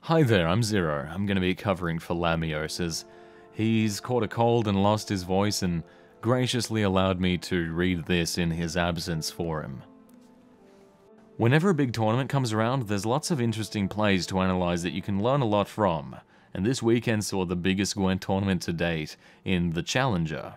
Hi there, I'm Zero. I'm going to be covering for Lamios as he's caught a cold and lost his voice and graciously allowed me to read this in his absence for him. Whenever a big tournament comes around, there's lots of interesting plays to analyze that you can learn a lot from, and this weekend saw the biggest Gwent tournament to date in the Challenger.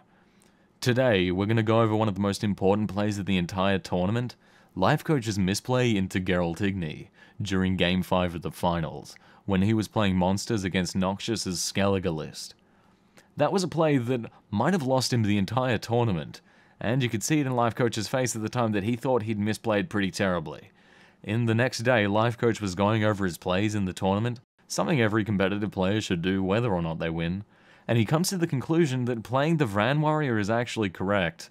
Today, we're going to go over one of the most important plays of the entire tournament, Lifecoach's misplay into Geralt Igni during Game 5 of the finals, when he was playing monsters against Noxious's Skellige list. That was a play that might have lost him the entire tournament, and you could see it in Lifecoach's face at the time that he thought he'd misplayed pretty terribly. In the next day, Lifecoach was going over his plays in the tournament, something every competitive player should do whether or not they win, and he comes to the conclusion that playing the Vran Warrior is actually correct.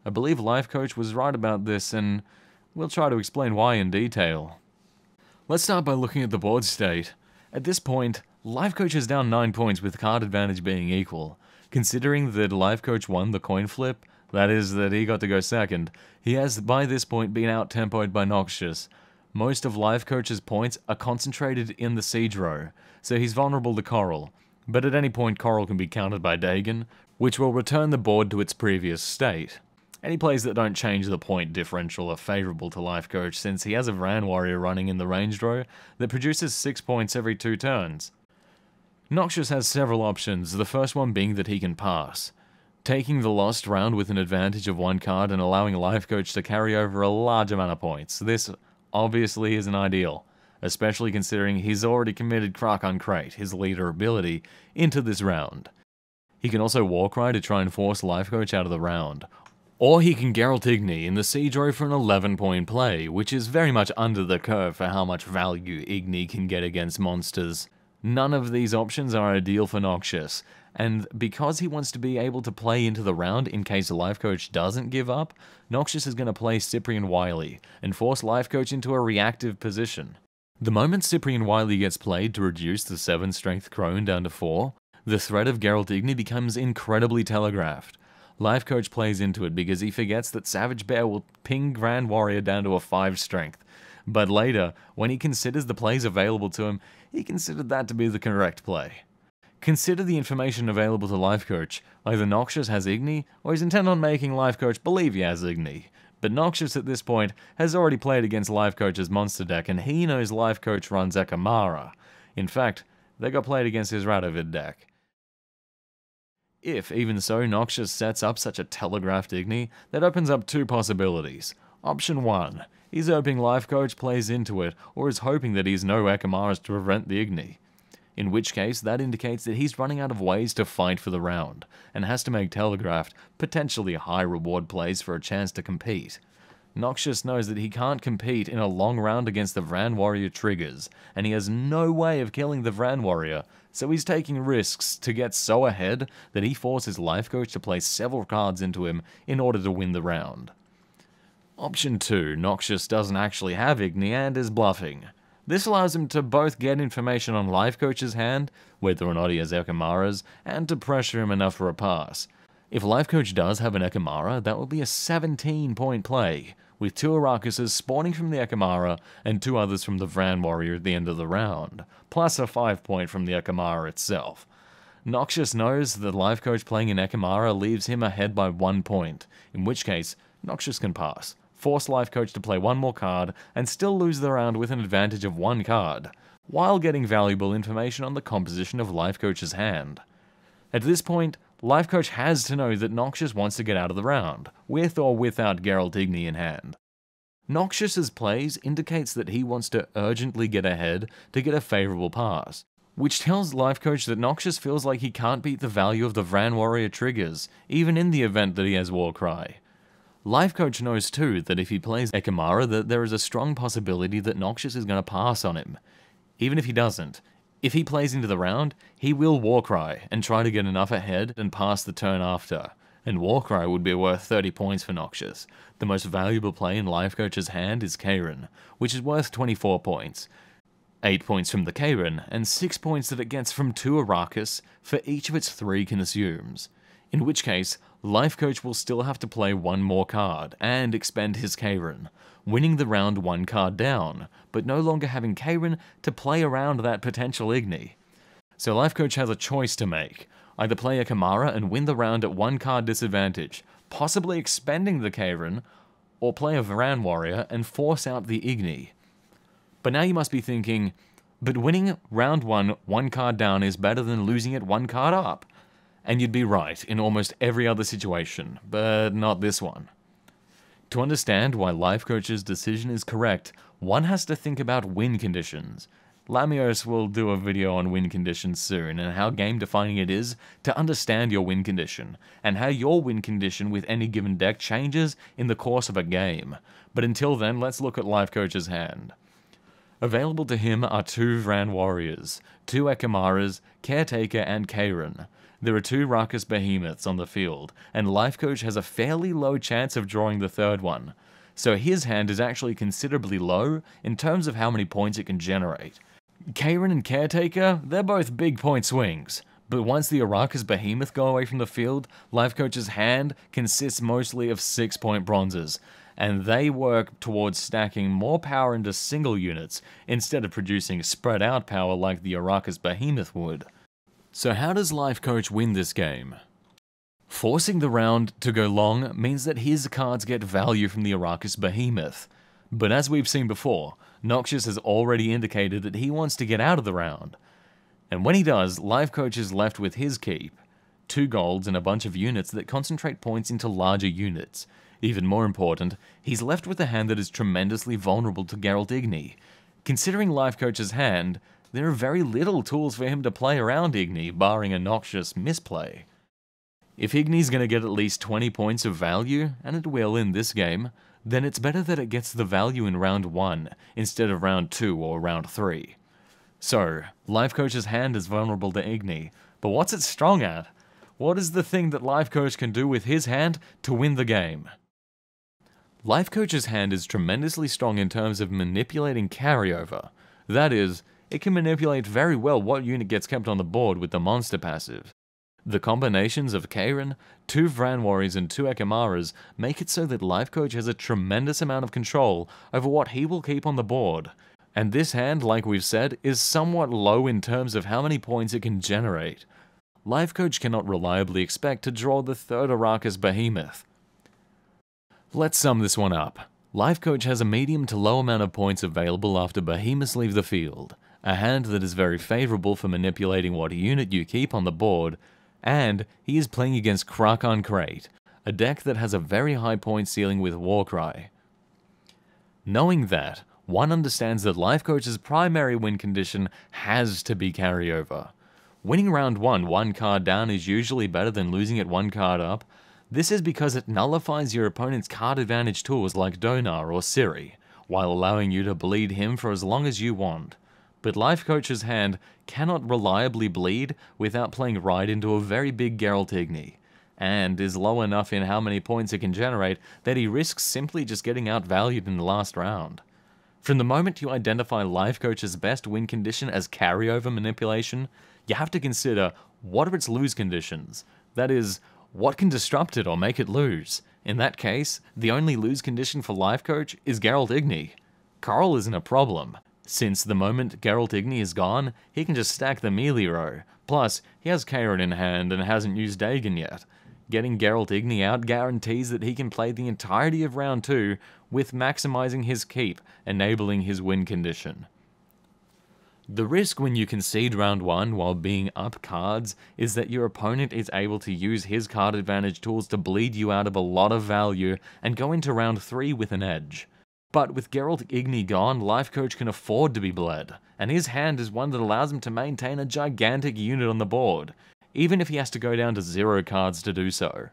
I believe Lifecoach was right about this, and we'll try to explain why in detail. Let's start by looking at the board state. At this point, Lifecoach is down 9 points with card advantage being equal. Considering that Lifecoach won the coin flip, that is, that he got to go second, he has by this point been out-tempoed by Noxious. Most of Lifecoach's points are concentrated in the siege row, so he's vulnerable to Coral, but at any point Coral can be countered by Dagon, which will return the board to its previous state. Any plays that don't change the point differential are favourable to Lifecoach since he has a Vran Warrior running in the ranged row that produces 6 points every 2 turns. Noxious has several options, the first one being that he can pass, taking the lost round with an advantage of 1 card and allowing Lifecoach to carry over a large amount of points. This obviously isn't ideal, especially considering he's already committed Crack on Crate, his leader ability, into this round. He can also Warcry to try and force Lifecoach out of the round, or he can Geralt Igni in the siege row for an 11-point play, which is very much under the curve for how much value Igni can get against monsters. None of these options are ideal for Noxious, and because he wants to be able to play into the round in case Lifecoach doesn't give up, Noxious is going to play Cyprian Wily and force Lifecoach into a reactive position. The moment Cyprian Wily gets played to reduce the 7 strength crone down to 4, the threat of Geralt Igni becomes incredibly telegraphed. Lifecoach plays into it because he forgets that Savage Bear will ping Grand Warrior down to a 5 strength, but later, when he considers the plays available to him, he considered that to be the correct play. Consider the information available to Lifecoach. Either Noxious has Igni, or he's intent on making Lifecoach believe he has Igni. But Noxious at this point has already played against Lifecoach's monster deck, and he knows Lifecoach runs Ekamara. In fact, they got played against his Radovid deck. If, even so, Noxious sets up such a telegraphed Igni, that opens up 2 possibilities. Option 1. He's hoping Lifecoach plays into it, or is hoping that he has no Ekamaras to prevent the Igni. In which case, that indicates that he's running out of ways to fight for the round, and has to make telegraphed, potentially high reward plays for a chance to compete. Noxious knows that he can't compete in a long round against the Vran Warrior triggers, and he has no way of killing the Vran Warrior, so he's taking risks to get so ahead that he forces Lifecoach to play several cards into him in order to win the round. Option 2, Noxious doesn't actually have Igni and is bluffing. This allows him to both get information on Lifecoach's hand, whether or not he has Ekamaras, and to pressure him enough for a pass. If Lifecoach does have an Ekamara, that will be a 17-point play, with 2 Arakuses spawning from the Ekamara and 2 others from the Vran Warrior at the end of the round, plus a 5-point from the Ekamara itself. Noxious knows that Lifecoach playing an Ekamara leaves him ahead by 1 point, in which case Noxious can pass, force Lifecoach to play 1 more card, and still lose the round with an advantage of 1 card, while getting valuable information on the composition of Lifecoach's hand. At this point, Lifecoach has to know that Noxious wants to get out of the round, with or without Geralt Igni in hand. Noxious's plays indicates that he wants to urgently get ahead to get a favourable pass, which tells Lifecoach that Noxious feels like he can't beat the value of the Vran Warrior triggers, even in the event that he has Warcry. Lifecoach knows too that if he plays Ekamara that there is a strong possibility that Noxious is going to pass on him. Even if he doesn't, if he plays into the round, he will Warcry and try to get enough ahead and pass the turn after, and Warcry would be worth 30 points for Noxious. The most valuable play in Lifecoach's hand is Kayran, which is worth 24 points. 8 points from the Kayran, and 6 points that it gets from 2 Arakus for each of its 3 consumes. In which case, Lifecoach will still have to play one more card and expend his Kayran, winning the round one card down, but no longer having Kayran to play around that potential Igni. So Lifecoach has a choice to make. Either play a Kamara and win the round at one card disadvantage, possibly expending the Kayran, or play a Varan Warrior and force out the Igni. But now you must be thinking, but winning round one card down is better than losing it one card up. And you'd be right in almost every other situation, but not this one. To understand why Lifecoach's decision is correct, one has to think about win conditions. Lamios will do a video on win conditions soon, and how game-defining it is to understand your win condition, and how your win condition with any given deck changes in the course of a game. But until then, let's look at Lifecoach's hand. Available to him are 2 Varan Warriors, 2 Ekamaras, Caretaker and Kayran. There are 2 Rakus Behemoths on the field, and Lifecoach has a fairly low chance of drawing the 3rd one. So his hand is actually considerably low in terms of how many points it can generate. Kayran and Caretaker, they're both big point swings, but once the Rakus Behemoth go away from the field, Lifecoach's hand consists mostly of 6-point bronzes, and they work towards stacking more power into single units instead of producing spread out power like the Rakus Behemoth would. So how does Lifecoach win this game? Forcing the round to go long means that his cards get value from the Rakus Behemoth. But as we've seen before, Noxious has already indicated that he wants to get out of the round. And when he does, Lifecoach is left with his keep. 2 golds and a bunch of units that concentrate points into larger units. Even more important, he's left with a hand that is tremendously vulnerable to Geralt Igni. Considering Lifecoach's hand, there are very little tools for him to play around Igni, barring a Noxious misplay. If Igni's gonna get at least 20 points of value, and it will in this game, then it's better that it gets the value in round 1, instead of round 2 or round 3. So, Lifecoach's hand is vulnerable to Igni, but what's it strong at? What is the thing that Lifecoach can do with his hand to win the game? Lifecoach's hand is tremendously strong in terms of manipulating carryover. That is, it can manipulate very well what unit gets kept on the board with the monster passive. The combinations of Kayran, 2 Varan Warriors and 2 Ekamaras make it so that Lifecoach has a tremendous amount of control over what he will keep on the board. And this hand, like we've said, is somewhat low in terms of how many points it can generate. Lifecoach cannot reliably expect to draw the 3rd Rakus Behemoth. Let's sum this one up. Lifecoach has a medium to low amount of points available after Behemoths leave the field, a hand that is very favourable for manipulating what unit you keep on the board, and he is playing against Krakon Crate, a deck that has a very high point ceiling with Warcry. Knowing that, one understands that Lifecoach's primary win condition has to be carryover. Winning round 1 card down is usually better than losing it 1 card up. This is because it nullifies your opponent's card advantage tools like Donar or Ciri, while allowing you to bleed him for as long as you want. But Lifecoach's hand cannot reliably bleed without playing right into a very big Geralt Igni, and is low enough in how many points it can generate that he risks simply just getting outvalued in the last round. From the moment you identify Lifecoach's best win condition as carryover manipulation, you have to consider what are its lose conditions. That is, what can disrupt it or make it lose? In that case, the only lose condition for Lifecoach is Geralt Igni. Coral isn't a problem, since the moment Geralt Igni is gone, he can just stack the melee row. Plus, he has Kayran in hand and hasn't used Dagon yet. Getting Geralt Igni out guarantees that he can play the entirety of round 2 with maximizing his keep, enabling his win condition. The risk when you concede round 1 while being up cards is that your opponent is able to use his card advantage tools to bleed you out of a lot of value and go into round 3 with an edge. But with Geralt Igni gone, Lifecoach can afford to be bled, and his hand is one that allows him to maintain a gigantic unit on the board, even if he has to go down to 0 cards to do so.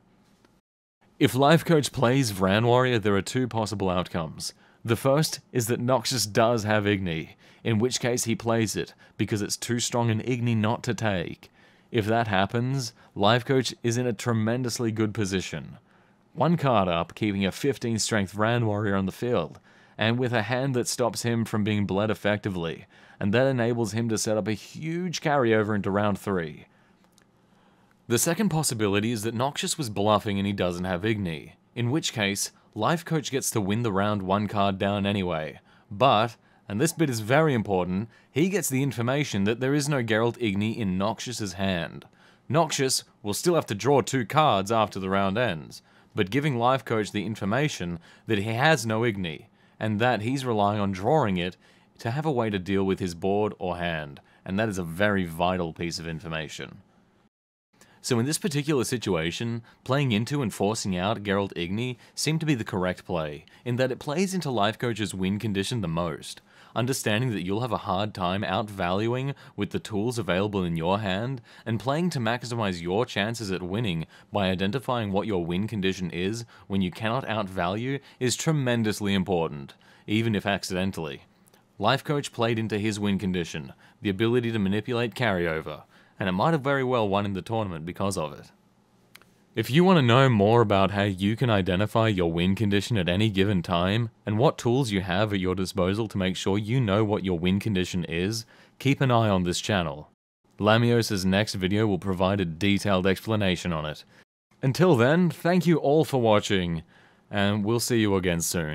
If Lifecoach plays Varan Warrior, there are 2 possible outcomes. The first is that Noxious does have Igni, in which case he plays it, because it's too strong an Igni not to take. If that happens, Lifecoach is in a tremendously good position. 1 card up, keeping a 15 strength Varan Warrior on the field, and with a hand that stops him from being bled effectively, and that enables him to set up a huge carryover into round 3. The second possibility is that Noxious was bluffing and he doesn't have Igni, in which case, Lifecoach gets to win the round one card down anyway. But, and this bit is very important, he gets the information that there is no Geralt Igni in Noxious's hand. Noxious will still have to draw 2 cards after the round ends, but giving Lifecoach the information that he has no Igni, and that he's relying on drawing it to have a way to deal with his board or hand, and that is a very vital piece of information. So in this particular situation, playing into and forcing out Geralt Igni seemed to be the correct play, in that it plays into Lifecoach's win condition the most, understanding that you'll have a hard time outvaluing with the tools available in your hand, and playing to maximize your chances at winning by identifying what your win condition is when you cannot outvalue is tremendously important, even if accidentally. Lifecoach played into his win condition, the ability to manipulate carryover, and it might have very well won in the tournament because of it. If you want to know more about how you can identify your win condition at any given time, and what tools you have at your disposal to make sure you know what your win condition is, keep an eye on this channel. Lamios' next video will provide a detailed explanation on it. Until then, thank you all for watching, and we'll see you again soon.